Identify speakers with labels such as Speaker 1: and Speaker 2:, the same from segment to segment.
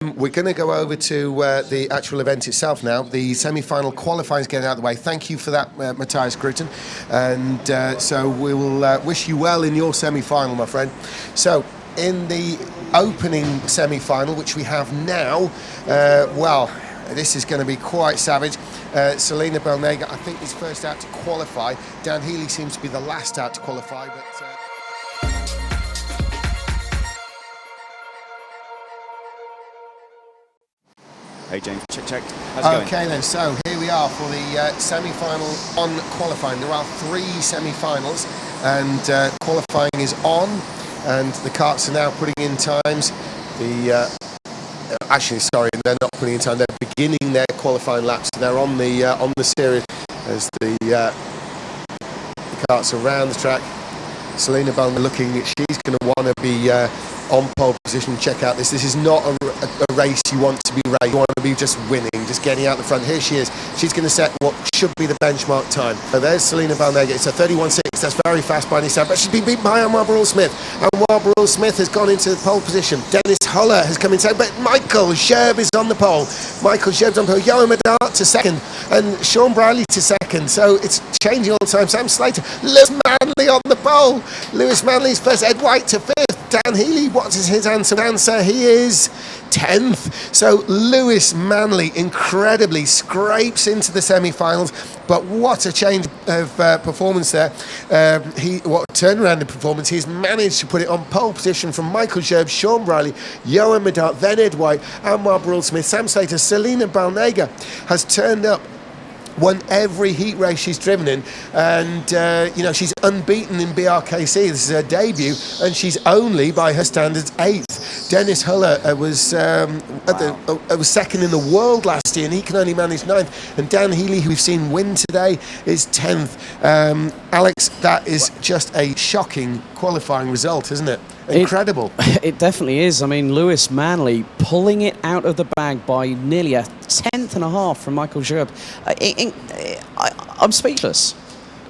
Speaker 1: We're going to go over to the actual event itself now. The semi-final qualifying is getting out of the way. Thank you for that, Matthias Gruten. And so we will wish you well in your semi-final, my friend. So, in the opening semi-final, which we have now, well, this is going to be quite savage. Selena Belnega, I think, is first out to qualify. Dan Healy seems to be the last out to qualify, but...
Speaker 2: Hey James, check. How's it going?
Speaker 1: Okay then, so here we are for the semi-final on qualifying. There are 3 semi-finals and qualifying is on and the karts are now putting in times. Actually, sorry, they're not putting in time, they're beginning their qualifying laps. They're on the series as the karts around the track. Selena Belnega looking, she's going to want to be on pole position. Check out this. This is not a race you want to be racing. You want to be just winning, just getting out the front. Here she is. She's going to set what should be the benchmark time. So there's Selena Belnega. It's a 31.6. That's very fast by any standard. But she's been beaten by Anwar Burrell-Smith. Anwar Burrell-Smith has gone into the pole position. Dennis Huller has come in second. But Michael Scherb is on the pole. Michael Scherb's on pole. Johan Medart to second. And Sean Briley to second. So it's changing all the time. Sam Slater. Lewis Manley on the pole. Lewis Manley's first. Ed White to fifth. Dan Healy, what is his answer? He is 10th. So Lewis Manley incredibly scrapes into the semi-finals, but what a change of performance there. What a turnaround in performance. He's managed to put it on pole position from Michael Scherb, Sean Briley, Johan Medart, then Ed White, Anwar Burrell-Smith, Sam Slater. Selena Belnega has turned up, won every heat race she's driven in, and you know, she's unbeaten in BRKC. This is her debut, and she's only, by her standards, 8th. Dennis Huller was second in the world last year, and he can only manage 9th. And Dan Healy, who we've seen win today, is 10th. Alex, that is just a shocking qualifying result, isn't it? Incredible.
Speaker 3: It definitely is. I mean, Lewis Manley pulling it out of the bag by nearly a 10th and a half from Michael Scherb. I'm speechless.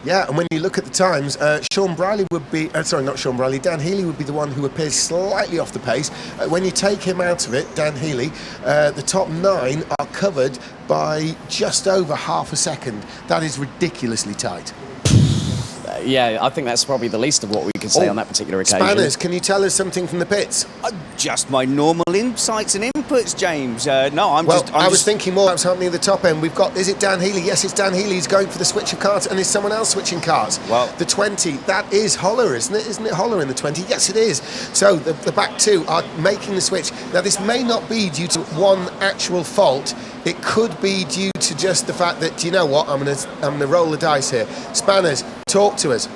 Speaker 1: Yeah, and when you look at the times, Sean Briley would be, sorry, not Sean Briley, Dan Healy would be the one who appears slightly off the pace. When you take him out of it, Dan Healy, the top 9 are covered by just over half a second. That is ridiculously tight.
Speaker 3: Yeah, I think that's probably the least of what we could say on that particular occasion.
Speaker 1: Spanners, can you tell us something from the pits?
Speaker 2: Just my normal insights and inputs, James. No, I was
Speaker 1: thinking more what's happening at the top end. We've got, is it Dan Healy? Yes, it's Dan Healy. He's going for the switch of carts, and is someone else switching carts?
Speaker 2: Well,
Speaker 1: the 20, that is Holler, isn't it? Isn't it Holler in the 20? Yes, it is. So the back 2 are making the switch. Now, this may not be due to one actual fault. It could be due to just the fact that, do you know what, I'm gonna roll the dice here. Spanners, talk to us.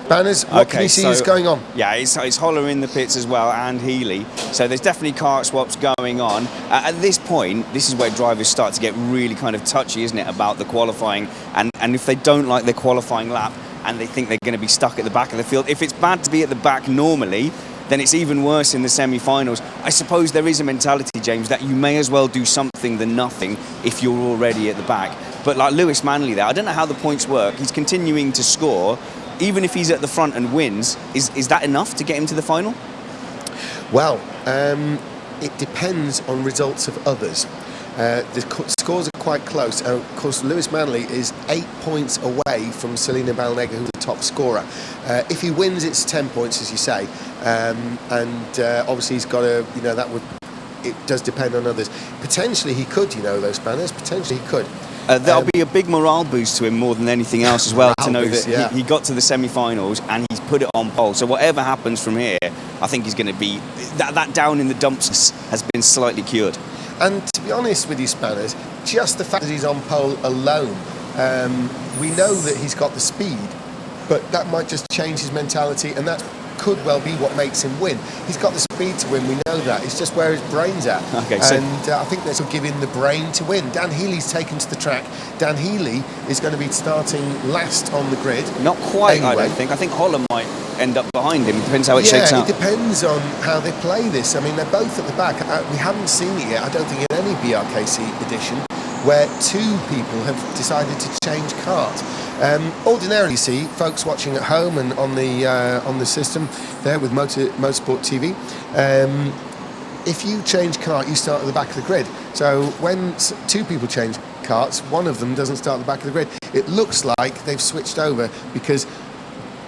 Speaker 1: Spanners, what can you see is going on?
Speaker 2: Yeah, it's Holler in the pits as well, and Healy. So there's definitely kart swaps going on. At this point, this is where drivers start to get really kind of touchy, isn't it, about the qualifying. And if they don't like their qualifying lap and they think they're going to be stuck at the back of the field, if it's bad to be at the back normally, then it's even worse in the semi-finals. I suppose there is a mentality, James, that you may as well do something than nothing if you're already at the back. But like Lewis Manley there, I don't know how the points work. He's continuing to score. Even if he's at the front and wins, is that enough to get him to the final?
Speaker 1: Well, it depends on results of others. The scores are quite close. Of course, Lewis Manley is 8 points away from Selena Belnega, who's the top scorer. If he wins, it's 10 points, as you say. Obviously, he's got to, you know, it does depend on others. Potentially, he could, you know, those Spanners. Potentially, he could.
Speaker 2: That'll be a big morale boost to him more than anything else as well, to know that he got to the semi-finals and he's put it on pole. So whatever happens from here, I think he's going to be... That down in the dumps has been slightly cured.
Speaker 1: And to be honest with you, Spanners, just the fact that he's on pole alone, we know that he's got the speed, but that might just change his mentality, and that could well be what makes him win. He's got the speed to win, we know that. It's just where his brain's at.
Speaker 2: Okay,
Speaker 1: and I think this will give him the brain to win. Dan Healy's taken to the track. Dan Healy is going to be starting last on the grid.
Speaker 2: Not quite, anyway. I don't think. I think Holler might end up behind him. It depends how it shakes out.
Speaker 1: Yeah, it depends on how they play this. I mean, they're both at the back. We haven't seen it yet, I don't think, in any BRKC edition, where 2 people have decided to change kart. Ordinarily, see folks watching at home and on the system there with Motorsport TV. If you change kart, you start at the back of the grid. So when two people change karts, one of them doesn't start at the back of the grid. It looks like they've switched over because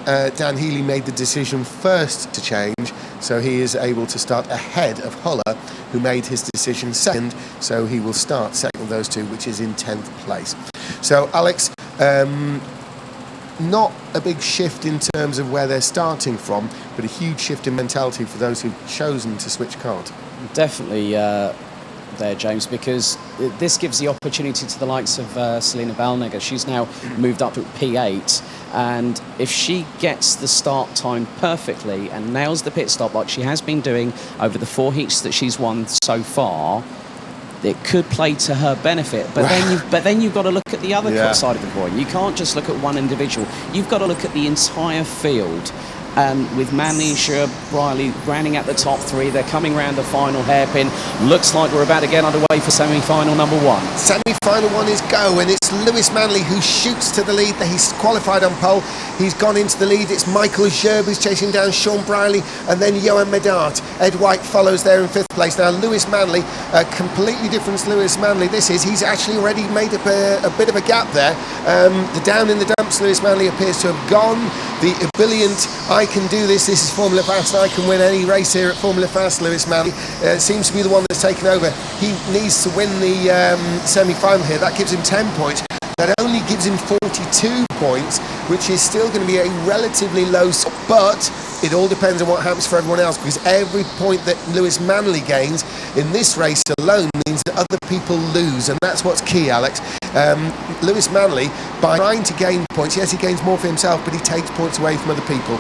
Speaker 1: Dan Healy made the decision first to change, so he is able to start ahead of Holler, who made his decision second, so he will start second of those two, which is in 10th place. So Alex, not a big shift in terms of where they're starting from, but a huge shift in mentality for those who've chosen to switch kart.
Speaker 3: Definitely there, James, because this gives the opportunity to the likes of Selena Balnegger. She's now moved up to P8, and if she gets the start time perfectly and nails the pit stop like she has been doing over the 4 heats that she's won so far, it could play to her benefit. But then you've got to look at the other side of the coin. You can't just look at one individual. You've got to look at the entire field. And with Manley and Sherb Riley rounding out the top three, they're coming round the final hairpin. Looks like we're about to get underway for semi-final number one.
Speaker 1: Semi-final one is go, and it's Lewis Manley who shoots to the lead. He's qualified on pole. He's gone into the lead. It's Michael Sherb who's chasing down Sean Briley, and then Johan Medart. Ed White follows there in 5th place. Now Lewis Manley, a completely different Lewis Manley this is. He's actually already made up a bit of a gap there. The down in the dumps Lewis Manley appears to have gone. The ebullient I can do this is Formula Fast, I can win any race here at Formula Fast, Lewis Manley seems to be the one that's taken over. He needs to win the semi-final here. That gives him 10 points. That only gives him 42 points, which is still going to be a relatively low score, but it all depends on what happens for everyone else, because every point that Lewis Manley gains in this race alone means that other people lose, and that's what's key, Alex. Lewis Manley, by trying to gain points, yes, he gains more for himself, but he takes points away from other people.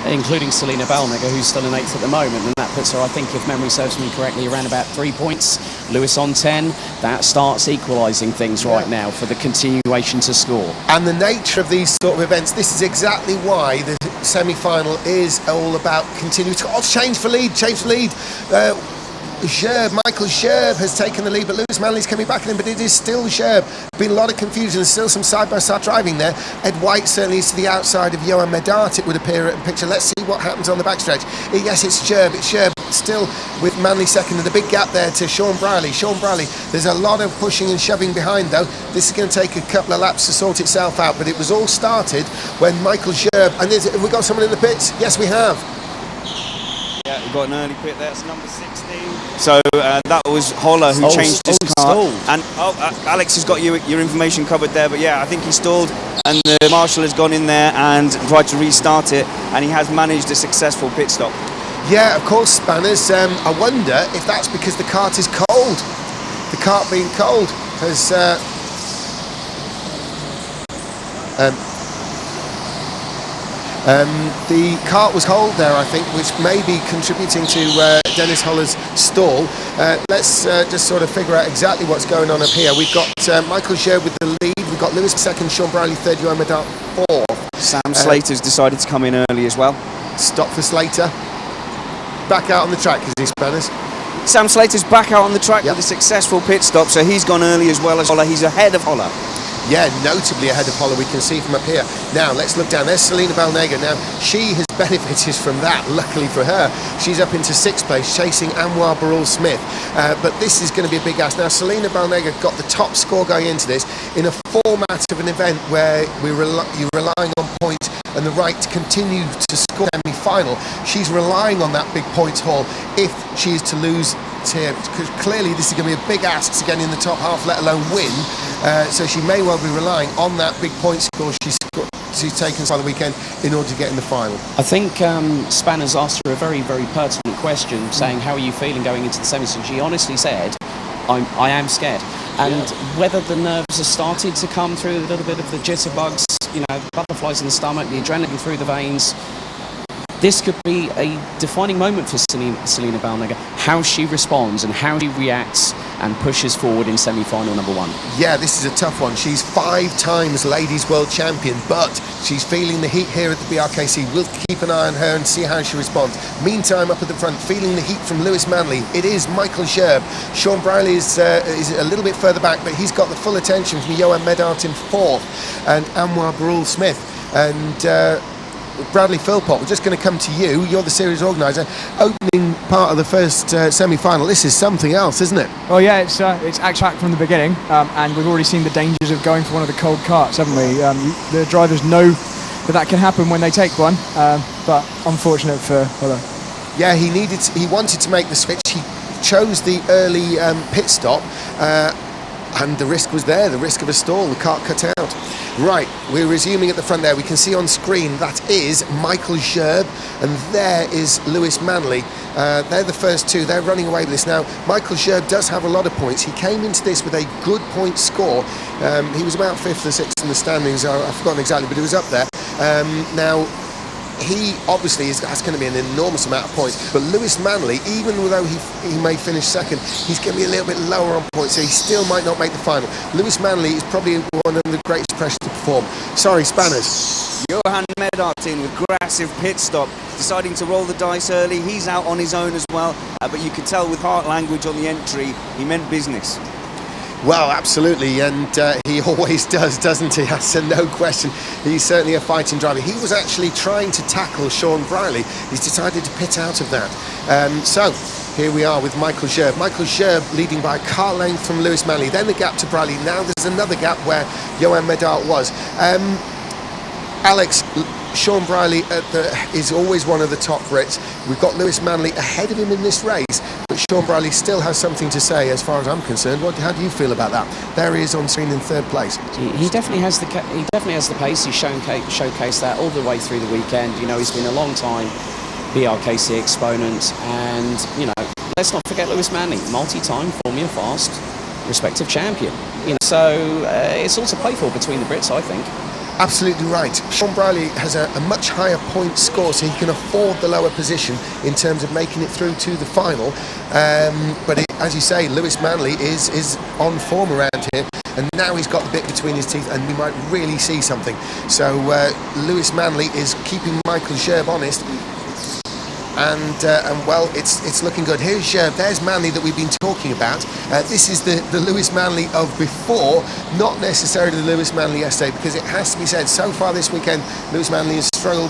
Speaker 3: Including Selena Balnegger, who's still in 8th at the moment, and that puts her, I think, if memory serves me correctly, around about 3 points. Lewis on 10. That starts equalising things right now for the continuation to score.
Speaker 1: And the nature of these sort of events, this is exactly why the semi-final is all about continuing to change for lead. Michael Sherb has taken the lead, but Lewis Manley's coming back in, but it is still Sherb. Been a lot of confusion, there's still some side-by-side driving there. Ed White certainly is to the outside of Johan Medart, it would appear at the picture. Let's see what happens on the backstretch. Yes, it's Sherb still with Manley second, and a big gap there to Sean Briley. There's a lot of pushing and shoving behind though. This is going to take a couple of laps to sort itself out, but it was all started when Michael Sherb, and have we got someone in the pits? Yes, we have.
Speaker 2: Yeah, we've got an early pit there, it's number 16. So that was Holler who changed his car. And Alex has got your information covered there, but yeah, I think he stalled, and the marshal has gone in there and tried to restart it, and he has managed a successful pit stop.
Speaker 1: Yeah, of course, Spanners. I wonder if that's because the kart is cold. The kart being cold has... the kart was cold there, I think, which may be contributing to Dennis Holler's stall. Let's just sort of figure out exactly what's going on up here. We've got Michael Sherb with the lead. We've got Lewis second, Sean Briley third, Johan Medart fourth.
Speaker 2: Sam Slater's decided to come in early as well.
Speaker 1: Stop for Slater. Back out on the track, is he, Spanners?
Speaker 2: Sam Slater's back out on the track with a successful pit stop, so he's gone early as well as Holler. He's ahead of Holler.
Speaker 1: Yeah, notably ahead of Holler, we can see from up here. Now, let's look down. There's Selena Balnegger. Now, she has benefited from that, luckily for her. She's up into 6th place, chasing Anwar Barul-Smith. But this is going to be a big ask. Now, Selena Balnegger got the top score going into this in a format of an event where you're relying on points and the right to continue to score semi-final. She's relying on that big points haul if she is to lose here, because clearly this is going to be a big ask to get in the top half, let alone win. So she may well be relying on that big point score she's taken by the weekend in order to get in the final.
Speaker 3: I think Spanners asked her a very, very pertinent question, saying, how are you feeling going into the semis? And she honestly said, I am scared. And whether the nerves have started to come through, a little bit of the jitterbugs, you know, butterflies in the stomach, the adrenaline through the veins, this could be a defining moment for Selena Balnegger, how she responds and how she reacts and pushes forward in semi-final number 1.
Speaker 1: Yeah, this is a tough one. She's 5 times ladies world champion, but she's feeling the heat here at the BRKC. We'll keep an eye on her and see how she responds. Meantime, up at the front, feeling the heat from Lewis Manley, it is Michael Scherb. Sean Brierley is a little bit further back, but he's got the full attention from Johan Medart in 4th, and Anwar Barul-Smith and Bradley Philpott. We're just going to come to you. You're the series organiser. Opening part of the first semi-final. This is something else, isn't it?
Speaker 4: Well, yeah, it's action from the beginning, and we've already seen the dangers of going for one of the cold carts, haven't we? The drivers know that can happen when they take one, but unfortunate for Ola.
Speaker 1: Yeah, he wanted to make the switch. He chose the early pit stop, and the risk was there, the risk of a stall. The kart cut out. Right, we're resuming at the front there. We can see on screen that is Michael Scherb, and there is Lewis Manley. They're the first 2. They're running away with this now. Michael Scherb does have a lot of points. He came into this with a good point score. He was about 5th or 6th in the standings. I've forgotten exactly, but he was up there. Now, he obviously is going to be an enormous amount of points, but Lewis Manley, even though he may finish 2nd, he's going to be a little bit lower on points, so he still might not make the final. Lewis Manley is probably one of the greatest pressure to perform. Sorry, Spanners.
Speaker 2: Johan Medart in with aggressive pit stop, deciding to roll the dice early. He's out on his own as well, but you could tell with heart language on the entry, he meant business.
Speaker 1: Well, absolutely, and he always does, doesn't he? That's no question. He's certainly a fighting driver. He was actually trying to tackle Sean Brierley. He's decided to pit out of that. So here we are with Michael Scherb. Michael Scherb leading by a car length from Lewis Manley. Then the gap to Brierley. Now there's another gap where Johan Medart was. Alex, Sean Brierley is always one of the top Brits. We've got Lewis Manley ahead of him in this race, but Sean Brierley still has something to say as far as I'm concerned. How do you feel about that? There he is on screen in 3rd place.
Speaker 3: He definitely has the pace. He's showcased that all the way through the weekend. You know, he's been a long time BRKC exponent, and you know, let's not forget Lewis Manley, multi-time Formula Fast respective champion. You know, so it's all to play for between the Brits, I think.
Speaker 1: Absolutely right. Sean Brierley has a much higher point score, so he can afford the lower position in terms of making it through to the final. But as you say, Lewis Manley is on form around here, and now he's got the bit between his teeth, and we might really see something. So Lewis Manley is keeping Michael Scherb honest. And well, it's looking good. Here's Scherb, there's Manley that we've been talking about. This is the Lewis Manley of before, not necessarily the Lewis Manley yesterday, because it has to be said, so far this weekend, Lewis Manley has struggled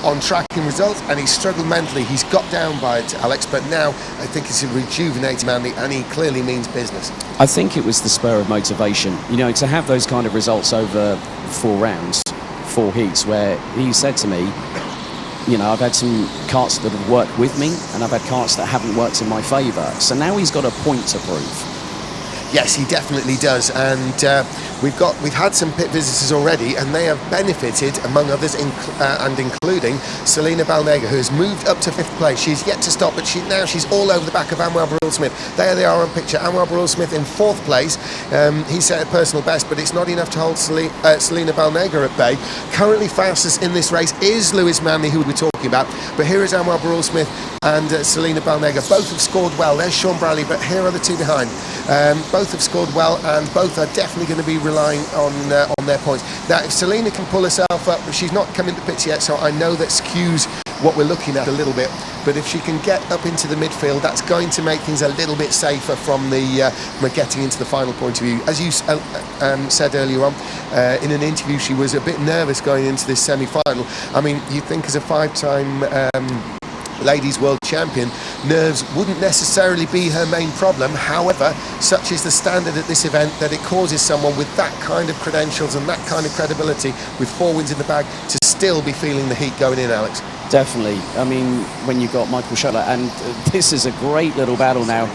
Speaker 1: on track in results, and he's struggled mentally. He's got down by it, Alex, but now I think it's a rejuvenated Manley, and he clearly means business.
Speaker 3: I think it was the spur of motivation, you know, to have those kind of results over 4 rounds, 4 heats, where he said to me, you know, I've had some karts that have worked with me, and I've had karts that haven't worked in my favour. So now he's got a point to prove.
Speaker 1: Yes, he definitely does, and we've had some pit visitors already, and they have benefited, among others, and including Selena Balnegger, who has moved up to 5th place. She's yet to stop, but she's all over the back of Anwar Barul-Smith. There they are on picture. Anwar Barul-Smith in 4th place. He set a personal best, but it's not enough to hold Selena Balnegger at bay. Currently fastest in this race is Lewis Manley, who we're talking about, but here is Anwar Barul-Smith and Selena Balnegger. Both have scored well. There's Sean Brierley, but here are the 2 behind. Both have scored well, and both are definitely going to be relying on their points. Now, if Selena can pull herself up, she's not come into pits yet, so I know that skews what we're looking at a little bit. But if she can get up into the midfield, that's going to make things a little bit safer from getting into the final point of view. As you said earlier on in an interview, she was a bit nervous going into this semi-final. I mean, you'd think as a 5-time ladies world champion, nerves wouldn't necessarily be her main problem. However, such is the standard at this event that it causes someone with that kind of credentials and that kind of credibility, with 4 wins in the bag, to still be feeling the heat going in, Alex.
Speaker 3: Definitely. I mean, when you've got Michael Scherb, and this is a great little battle now,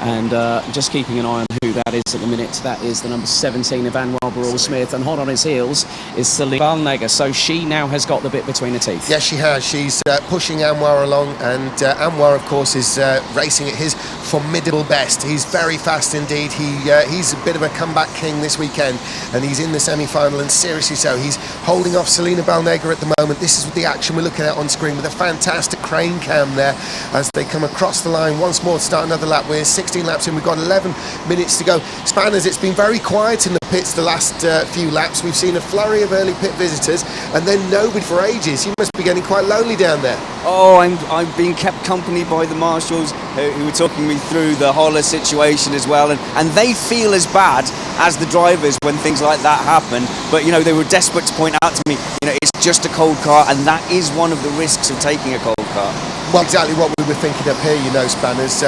Speaker 3: and just keeping an eye on who that that is at the minute. That is the number 17 of Anwar Barrell-Smith, and hot on his heels is Selina Balnegger. So she now has got the bit between her teeth.
Speaker 1: Yes, she has. She's pushing Anwar along, and Anwar, of course, is racing at his formidable best. He's very fast indeed. He's a bit of a comeback king this weekend, and he's in the semi-final, and seriously so. He's holding off Selina Balnegger at the moment. This is the action we're looking at on screen with a fantastic crane cam there as they come across the line once more to start another lap. We're 16 laps in. We've got 11 minutes to go. Spanners, it's been very quiet in the pits the last few laps. We've seen a flurry of early pit visitors and then nobody for ages. You must be getting quite lonely down there.
Speaker 2: Oh, I'm being kept company by the marshals who were talking me through the Holler situation as well, and they feel as bad as the drivers when things like that happen. But you know, they were desperate to point out to me, you know, it's just a cold car, and that is one of the risks of taking a cold car.
Speaker 1: Well, exactly what we were thinking up here, you know, Spanners.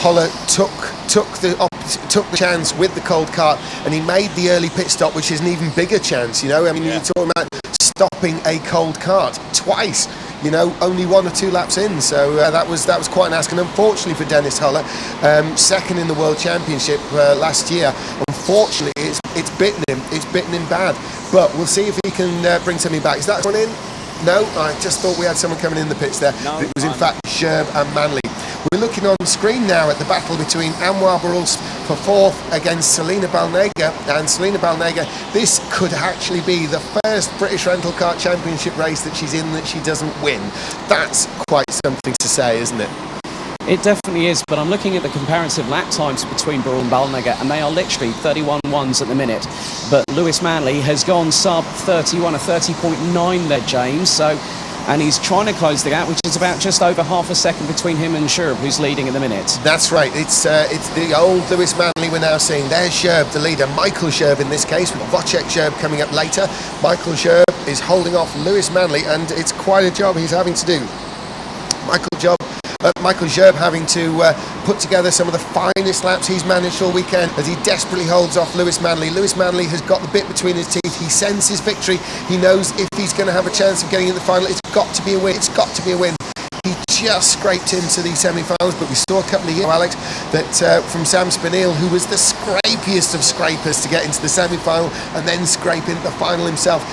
Speaker 1: Holler took the chance with the cold cart, and he made the early pit stop, which is an even bigger chance. You know, I mean, you're talking about stopping a cold cart twice. You know, only 1 or 2 laps in, so that was quite an ask. And unfortunately for Dennis Holler, second in the World Championship last year, unfortunately it's bitten him. It's bitten him bad. But we'll see if he can bring something back. Is that one in? No, I just thought we had someone coming in the pits there.
Speaker 2: No,
Speaker 1: it was in fact Sherb and Manley. We're looking on screen now at the battle between Anwar Barrell for 4th against Selina Balnegger. And Selina Balnegger, this could actually be the first British Rental Kart Championship race that she's in that she doesn't win. That's quite something to say, isn't it?
Speaker 3: It definitely is, but I'm looking at the comparative lap times between Barrell and Balnegger, and they are literally 31.1s at the minute. But Lewis Manley has gone sub 31, a 30.9 there, James. So, and he's trying to close the gap, which is about just over half a second between him and Sherb, who's leading at the minute. That's
Speaker 1: right. It's the old Lewis Manley we're now seeing. There's Sherb, the leader. Michael Sherb in this case, with Wojciech Sherb coming up later. Michael Sherb is holding off Lewis Manley, and it's quite a job he's having to do. Michael Sherb having to put together some of the finest laps he's managed all weekend as he desperately holds off Lewis Manley. Lewis Manley has got the bit between his teeth. He senses victory. He knows if he's going to have a chance of getting in the final, it's got to be a win. It's got to be a win. He just scraped into the semi-finals, but we saw a couple of years, Alex, that from Sam Spinell, who was the scrapiest of scrapers to get into the semi-final and then scrape into the final himself.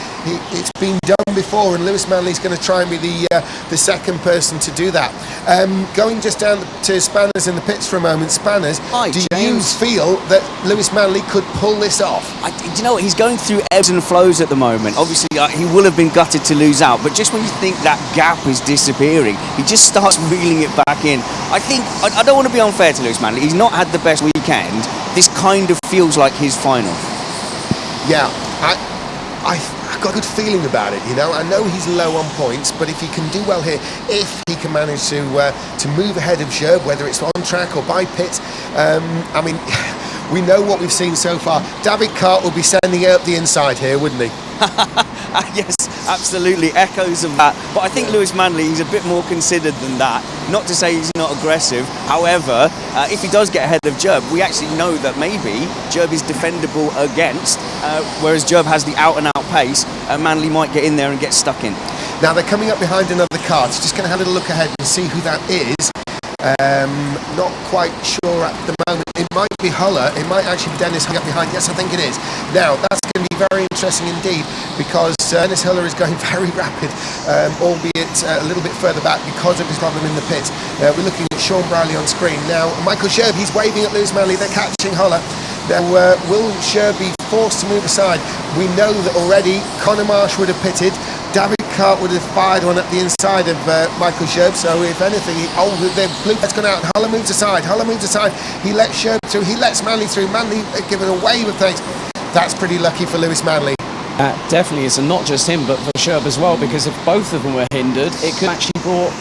Speaker 1: It's been done before, and Lewis Manley's going to try and be the second person to do that. Going just down to Spanners in the pits for a moment. Spanners, do you feel that Lewis Manley could pull this off?
Speaker 2: Do you know what? He's going through ebbs and flows at the moment. Obviously, he will have been gutted to lose out, but just when you think that gap is disappearing, he just starts reeling it back in. I think, I don't want to be unfair to Lewis Manley. He's not had the best weekend. This kind of feels like his final.
Speaker 1: Yeah, I've got a good feeling about it, you know. I know he's low on points, but if he can do well here, if he can manage to move ahead of Sherb, whether it's on track or by pit, I mean, we know what we've seen so far. David Kart will be sending out the inside here, wouldn't he?
Speaker 2: Yes, absolutely, echoes of that. But I think Lewis Manley, he's a bit more considered than that. Not to say he's not aggressive. However, if he does get ahead of Sherb, we actually know that maybe Sherb is defendable against, whereas Sherb has the out-and-out pace, Manley might get in there and get stuck in.
Speaker 1: Now they're coming up behind another car. Just going to have a little look ahead and see who that is. Not quite sure at the moment. It might be Holler. It might actually be Dennis up behind. Yes, I think it is. Now that's going to be very interesting indeed, because Dennis Holler is going very rapid, albeit a little bit further back because of his problem in the pits. We're looking at Sean Brierley on screen now. Michael Sherb, he's waving at Lewis Manley. They're catching Holler. Now, will Sherb be forced to move aside? We know that already Conor Marsh would have pitted. David Kart would have fired one at the inside of Michael Sherb, so if anything, the blue flag's gone out. Holler moves aside. He lets Sherb through. He lets Manley through. Manley giving a wave of thanks. That's pretty lucky for Lewis Manley.
Speaker 3: Definitely is, and not just him, but for Sherb as well, because if both of them were hindered, it could actually brought...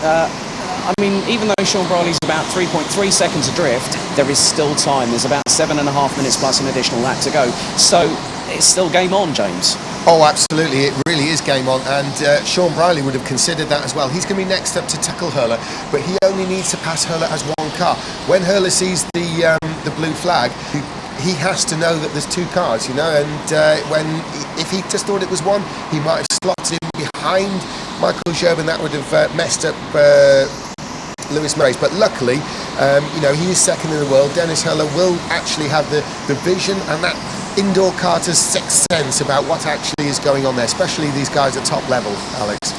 Speaker 3: I mean, even though Sean Brierley's about 3.3 seconds adrift, there is still time. There's about 7.5 minutes plus an additional lap to go. So it's still game on, James.
Speaker 1: Oh, absolutely. It really is game on. And Sean Brierley would have considered that as well. He's going to be next up to tackle Hurler, but he only needs to pass Hurler as one car. When Hurler sees the blue flag, he has to know that there's two cars, you know, and if he just thought it was one, he might have slotted in behind Michael Sherb, and that would have messed up Lewis Manley. But luckily, He is second in the world. Dennis Höller will actually have the vision and that indoor karter's sixth sense about what actually is going on there, especially these guys at top level, Alex.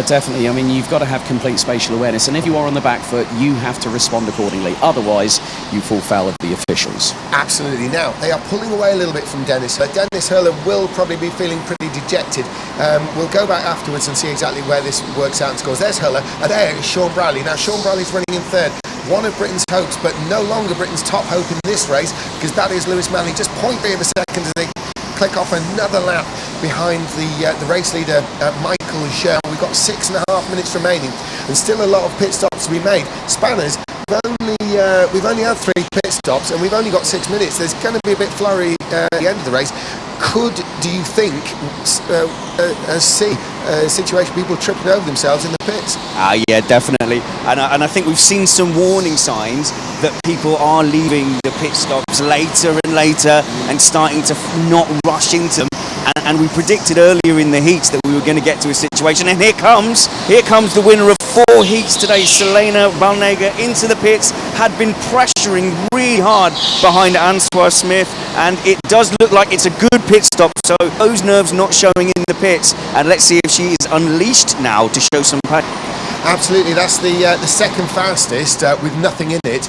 Speaker 3: Definitely. I mean, you've got to have complete spatial awareness, and if you are on the back foot, you have to respond accordingly. Otherwise, you fall foul of the officials.
Speaker 1: Absolutely. Now, they are pulling away a little bit from Dennis. Dennis Höller will probably be feeling pretty dejected. We'll go back afterwards and see exactly where this works out and scores. There's Höller, and there is Sean Brierley. Now, Sean Brierley's running in third. One of Britain's hopes, but no longer Britain's top hope in this race, because that is Lewis Manley. Just 0.3 of a second as they click off another lap behind the race leader, Michael Scher. We've got 6.5 minutes remaining and still a lot of pit stops to be made. Spanners, we've only had 3 pit stops and we've only got 6 minutes. There's going to be a bit flurry at the end of the race. Do you think, see a situation people tripping over themselves in the pits?
Speaker 2: Yeah, definitely. And I think we've seen some warning signs that people are leaving the pit stops later and later and starting to not rush into them. And we predicted earlier in the heats that we were going to get to a situation, and here comes the winner of 4 heats today, Selena Balnega, into the pits. Had been pressuring really hard behind Antoine Smith, and it does look like it's a good pit stop, so those nerves not showing in the pits, and let's see if she is unleashed now to show some pace.
Speaker 1: Absolutely, that's the second fastest with nothing in it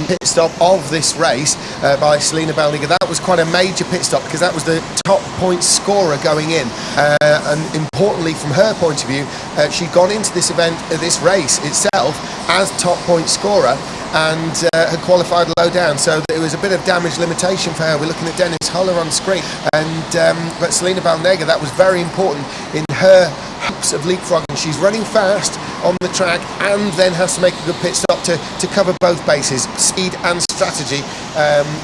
Speaker 1: pit stop of this race by Selena Balnega. That was quite a major pit stop because that was the top point scorer going in, and importantly from her point of view, she'd gone into this event, this race itself, as top point scorer and had qualified low down, so it was a bit of damage limitation for her. We're looking at Dennis Höller on screen, and but Selena Balnega, that was very important in her hopes of leapfrogging. She's running fast on the track and then has to make a good pit stop to cover both bases, speed and strategy,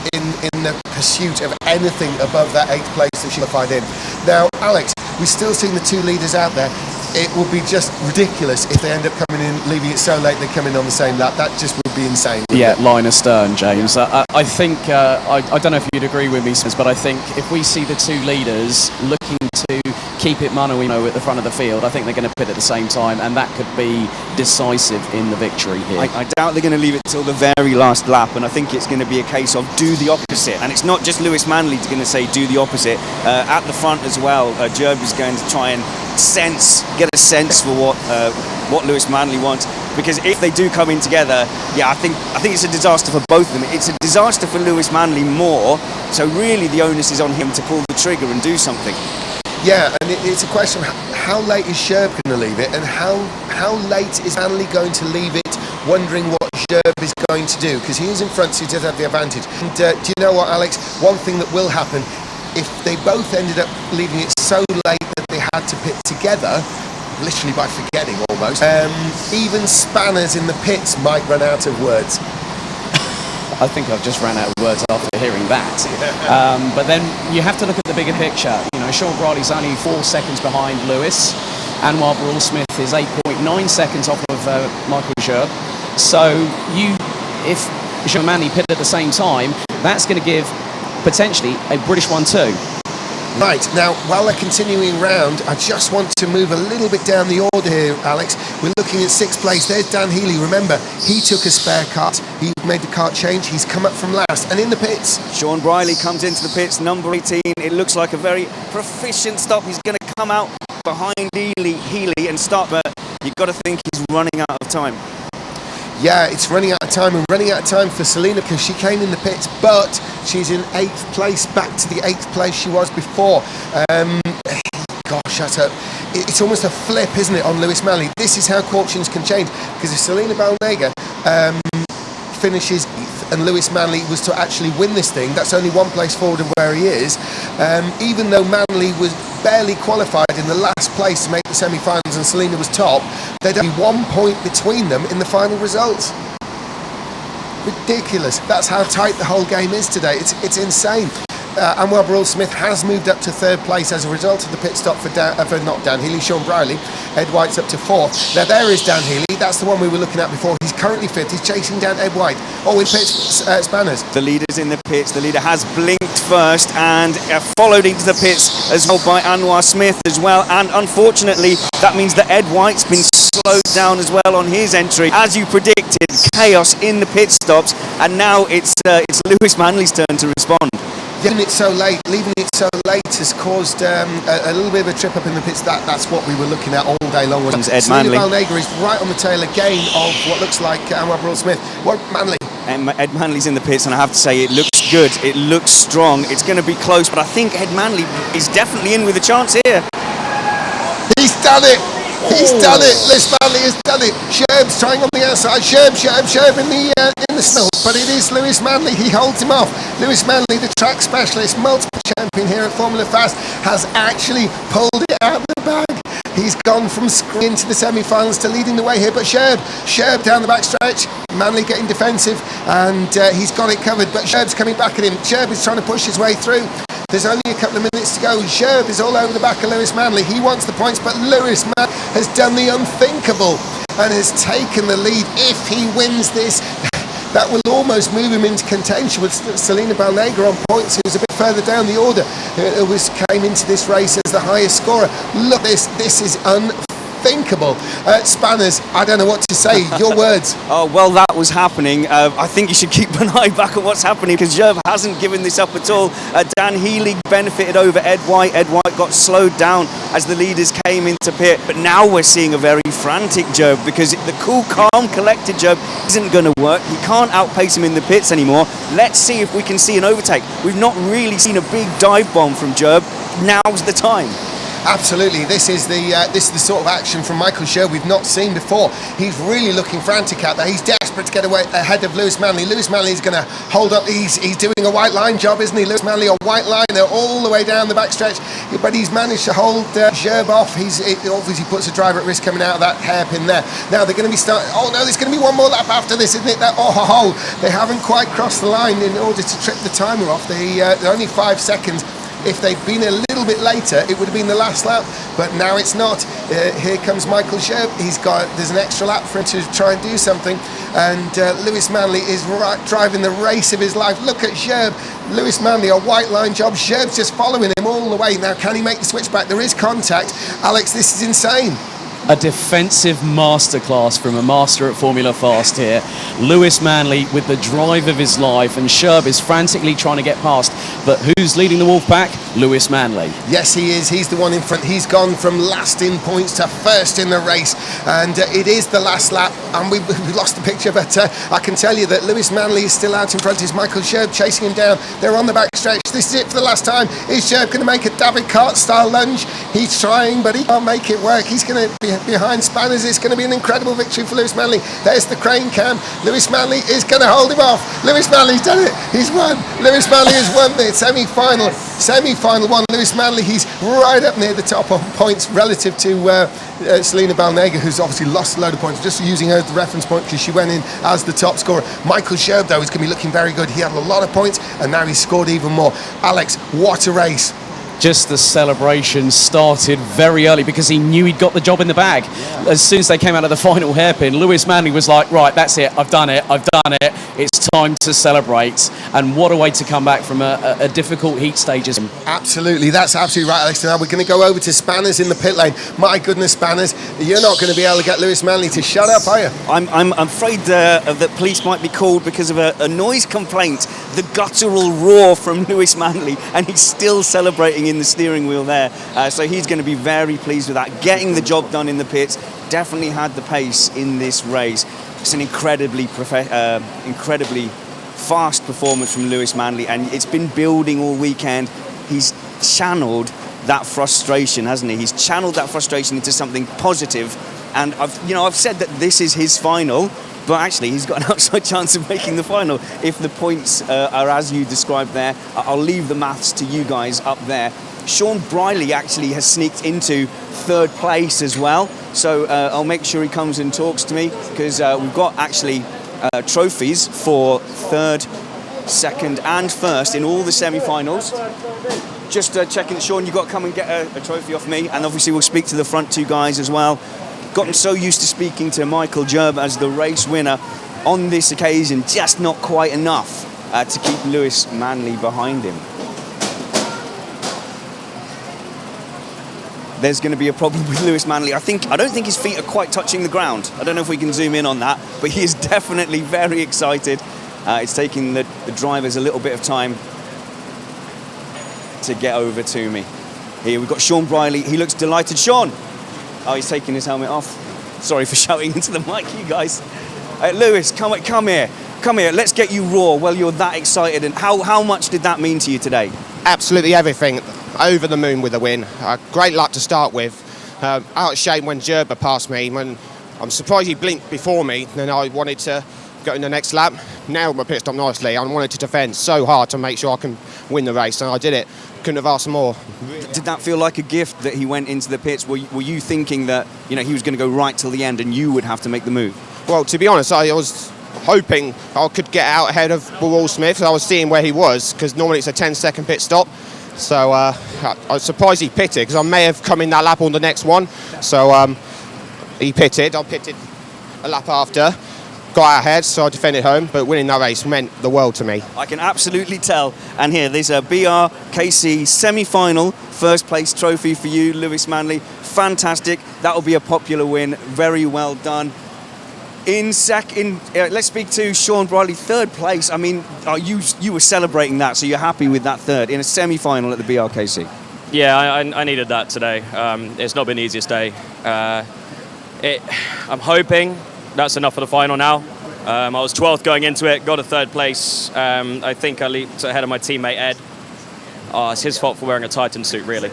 Speaker 1: in the pursuit of anything above that 8th place that she qualified in. Now, Alex, we've still seen the 2 leaders out there. It would be just ridiculous if they end up coming in, leaving it so late they come in on the same lap. That just would be insane.
Speaker 3: Yeah, line astern, James. I think, I don't know if you'd agree with me, but I think if we see the 2 leaders looking to keep it mano a mano at the front of the field, I think they're going to pit at the same time, and that could be decisive in the victory here.
Speaker 2: I doubt they're going to leave it till the very last lap, and I think it's going to be a case of do the opposite. And it's not just Lewis Manley going to say do the opposite. At the front as well, Jerb is going to try and get a sense for what Lewis Manley wants, because if they do come in together, yeah, I think it's a disaster for both of them. It's a disaster for Lewis Manley more, so really the onus is on him to pull the trigger and do something.
Speaker 1: Yeah, and it's a question of how late is Sherb going to leave it, and how late is Manley going to leave it, wondering what Sherb is going to do, because he is in front, so he does have the advantage. And do you know what, Alex? One thing that will happen, if they both ended up leaving it so late that they had to pit together, literally by forgetting almost, even spanners in the pits might run out of words.
Speaker 3: I think I've just ran out of words after hearing that. But then you have to look at the bigger picture. Sean Brierley's only 4 seconds behind Lewis. Anwar Brawl-Smith is 8.9 seconds off of Michael Scherb. So if Sean Manley pit at the same time, that's going to give potentially a British 1-2.
Speaker 1: Right, now, while they're continuing round, I just want to move a little bit down the order here, Alex. We're looking at 6th place. There's Dan Healy. Remember, he took a spare kart. He made the kart change. He's come up from last. And in the pits,
Speaker 2: Sean Brierley comes into the pits, number 18. It looks like a very proficient stop. He's going to come out behind Healy and stop, but you've got to think he's running out of time.
Speaker 1: Yeah, it's running out of time, and running out of time for Selena because she came in the pits, but she's in 8th place, back to the 8th place she was before. Gosh, it's almost a flip, isn't it, on Lewis Manley? This is how fortunes can change, because if Selena Balnega finishes 8th and Lewis Manley was to actually win this thing, that's only 1 place forward of where he is. Even though Manley was barely qualified in the last place to make the semi-finals and Selena was top, there'd be 1 point between them in the final results. Ridiculous. That's how tight the whole game is today. It's insane. Anwar Brawl-Smith has moved up to 3rd place as a result of the pit stop for not Dan Healy, Sean Brierley. Ed White's up to 4th. Now there is Dan Healy. That's the one we were looking at before. He's currently 5th. He's chasing down Ed White. Oh, in pits, spanners.
Speaker 2: The leader's in the pits. The leader has blinked first and followed into the pits as well by Anwar Smith as well. And unfortunately, that means that Ed White's been slowed down as well on his entry. As you predicted, chaos in the pit stops, and now it's Lewis Manley's turn to respond.
Speaker 1: Leaving it so late has caused a little bit of a trip up in the pits. That's what we were looking at all day long.
Speaker 2: Ed Manley.
Speaker 1: Balnager is right on the tail again of what looks like Anwar Brawl-Smith. What Manley?
Speaker 2: Ed Manley's in the pits, and I have to say it looks good. It looks strong. It's going to be close, but I think Ed Manley is definitely in with a chance here.
Speaker 1: He's done it. He's done it. Lewis Manley has done it. Sherb's trying on the outside. Sherb in the snow. But it is Lewis Manley. He holds him off. Lewis Manley, the track specialist, multiple champion here at Formula Fast, has actually pulled it out of the bag. He's gone from into the semi-finals to leading the way here. But Sherb down the backstretch. Manley getting defensive, and he's got it covered. But Sherb's coming back at him. Sherb is trying to push his way through. There's only a couple of minutes to go. Sherb is all over the back of Lewis Manley. He wants the points, but Lewis Manley has done the unthinkable and has taken the lead. If he wins this, that will almost move him into contention with Selena Balnager on points, who's a bit further down the order, who came into this race as the highest scorer. Look, this is unthinkable. Spanners, I don't know what to say. Your words.
Speaker 2: Oh, well, that was happening. I think you should keep an eye back at what's happening, because Gerb hasn't given this up at all. Dan Healy benefited over Ed White. Ed White got slowed down as the leaders came into pit. But now we're seeing a very frantic Gerb, because the cool, calm, collected Gerb isn't going to work. He can't outpace him in the pits anymore. Let's see if we can see an overtake. We've not really seen a big dive bomb from Gerb. Now's the time.
Speaker 1: Absolutely, this is the sort of action from Michael Sherb we've not seen before. He's really looking frantic out there. He's desperate to get away ahead of Lewis Manley. Lewis Manley is going to hold up. He's doing a white line job, isn't he? Lewis Manley, a white line all the way down the backstretch, but he's managed to hold Sherb off. It obviously puts a driver at risk coming out of that hairpin there. Now they're going to be starting. Oh no, there's going to be one more lap after this, isn't it? They haven't quite crossed the line in order to trip the timer off. They're only 5 seconds. If they'd been a little bit later, it would have been the last lap, but now it's not. Here comes Michael Sherb. There's an extra lap for him to try and do something, and Lewis Manley is driving the race of his life. Look at Sherb. Lewis Manley, a white line job. Sherb's just following him all the way. Now, can he make the switch back? There is contact. Alex, this is insane.
Speaker 3: A defensive masterclass from a master at Formula Fast here. Lewis Manley with the drive of his life, and Sherb is frantically trying to get past. But who's leading the Wolfpack? Lewis Manley.
Speaker 1: Yes, he is. He's the one in front. He's gone from last in points to first in the race, and it is the last lap. And we lost the picture, but I can tell you that Lewis Manley is still out in front. Is Michael Sherb chasing him down? They're on the back stretch. This is it for the last time. Is Sherb going to make a David Kart style lunge? He's trying, but he can't make it work. He's going to be behind Spanners. It's going to be an incredible victory for Lewis Manley. There's the crane cam. Lewis Manley is going to hold him off. Lewis Manley's done it. He's won. Lewis Manley has won the semi-final one. Lewis Manley, he's right up near the top on points relative to Selena Balnager, who's obviously lost a load of points. Just using her as the reference point because she went in as the top scorer. Michael Sherb, though, is going to be looking very good. He had a lot of points, and now he's scored even more. Alex, what a race.
Speaker 3: Just the celebration started very early because he knew he'd got the job in the bag. Yeah. As soon as they came out of the final hairpin, Lewis Manley was like, right, that's it, I've done it, it's time to celebrate. And what a way to come back from a difficult heat stages.
Speaker 1: Absolutely, that's absolutely right, Alex. Now we're going to go over to Spanners in the pit lane. My goodness, Spanners, you're not going to be able to get Lewis Manley to shut up, are you?
Speaker 2: I'm afraid that police might be called because of a noise complaint, the guttural roar from Lewis Manley, and he's still celebrating in the steering wheel there, so he's going to be very pleased with that. Getting the job done in the pits, definitely had the pace in this race. It's an incredibly fast performance from Lewis Manley, and it's been building all weekend. He's channeled that frustration, hasn't he? He's channeled that frustration into something positive, and I've said that this is his final. But actually, he's got an outside chance of making the final if the points are as you described there. I'll leave the maths to you guys up there. Sean Briley actually has sneaked into third place as well. So I'll make sure he comes and talks to me, because we've got actually trophies for third, second and first in all the semi-finals. Just checking, Sean, you've got to come and get a trophy off me. And obviously we'll speak to the front two guys as well. Gotten so used to speaking to Michael Sherb as the race winner. On this occasion, just not quite enough to keep Lewis Manley behind him. there's going to be a problem with Lewis Manley. I don't think his feet are quite touching the ground. I don't know if we can zoom in on that, but he is definitely very excited. It's taking the drivers a little bit of time to get over to me. Here we've got Sean Briley. He looks delighted. Sean! Oh, he's taking his helmet off. Sorry for shouting into the mic, you guys. Lewis, come here. Come here, let's get you raw. Well, you're that excited. And how much did that mean to you today?
Speaker 5: Absolutely everything. Over the moon with the win. Great luck to start with. Out of shape when Gerber passed me. When I'm surprised he blinked before me. Then I wanted to go in the next lap. Nailed my pit stop nicely. I wanted to defend so hard to make sure I can win the race, and I did it. Couldn't have asked more.
Speaker 2: Did that feel like a gift that he went into the pits? Were you thinking that he was going to go right till the end and you would have to make the move? Well,
Speaker 5: to be honest, I was hoping I could get out ahead of Will Smith. I was seeing where he was, because normally it's a 10-second pit stop. So I was surprised he pitted, because I may have come in that lap on the next one. So he pitted. I pitted a lap after. Got out ahead, so I defended home, but winning that race meant the world to me.
Speaker 2: I can absolutely tell. And here, there's a BRKC semi-final first place trophy for you, Lewis Manley. Fantastic. That'll be a popular win. Very well done. Let's speak to Sean Briley, third place. I mean, you were celebrating that, so you're happy with that third in a semi-final at the BRKC?
Speaker 6: Yeah, I needed that today. It's not been the easiest day. I'm hoping that's enough for the final now. I was 12th going into it, got a third place. I think I leaped ahead of my teammate Ed. It's his fault for wearing a Titan suit, really.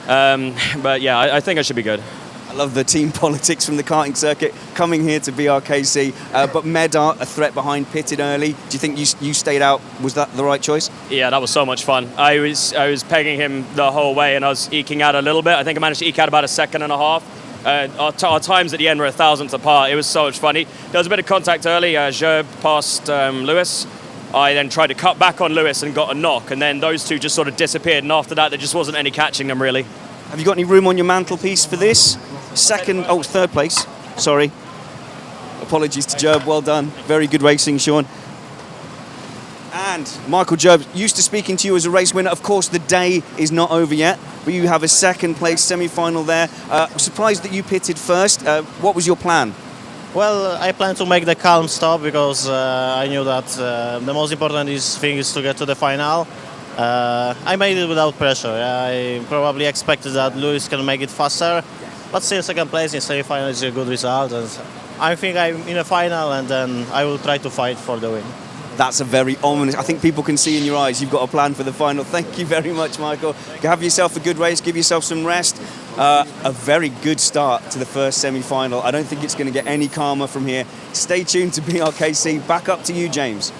Speaker 6: But yeah, I think I should be good.
Speaker 2: I love the team politics from the karting circuit coming here to BRKC. But Medart, a threat behind, pitted early. Do you think you stayed out? Was that the right choice?
Speaker 6: Yeah, that was so much fun. I was pegging him the whole way, and I was eking out a little bit. I think I managed to eke out about a second and a half. Our times at the end were 1,000th apart. It was so much funny. There was a bit of contact early. Gerb passed Lewis. I then tried to cut back on Lewis and got a knock, and then those two just sort of disappeared, and after that there just wasn't any catching them, really.
Speaker 2: Have you got any room on your mantelpiece for this? Third place. Sorry. Apologies to Gerb. Well done. Very good racing, Sean. And Michael Gerb, used to speaking to you as a race winner. Of course, the day is not over yet, but you have a second place semi-final there. Surprised that you pitted first. What was your plan?
Speaker 7: Well, I plan to make the calm stop, because I knew that the most important thing is to get to the final. I made it without pressure. I probably expected that Lewis can make it faster, but still second place in semi-final is a good result. And I think I'm in a final, and then I will try to fight for the win.
Speaker 2: That's a very ominous. I think people can see in your eyes you've got a plan for the final. Thank you very much, Michael. Have yourself a good race. Give yourself some rest. A very good start to the first semi-final. I don't think it's going to get any calmer from here. Stay tuned to BRKC. Back up to you, James.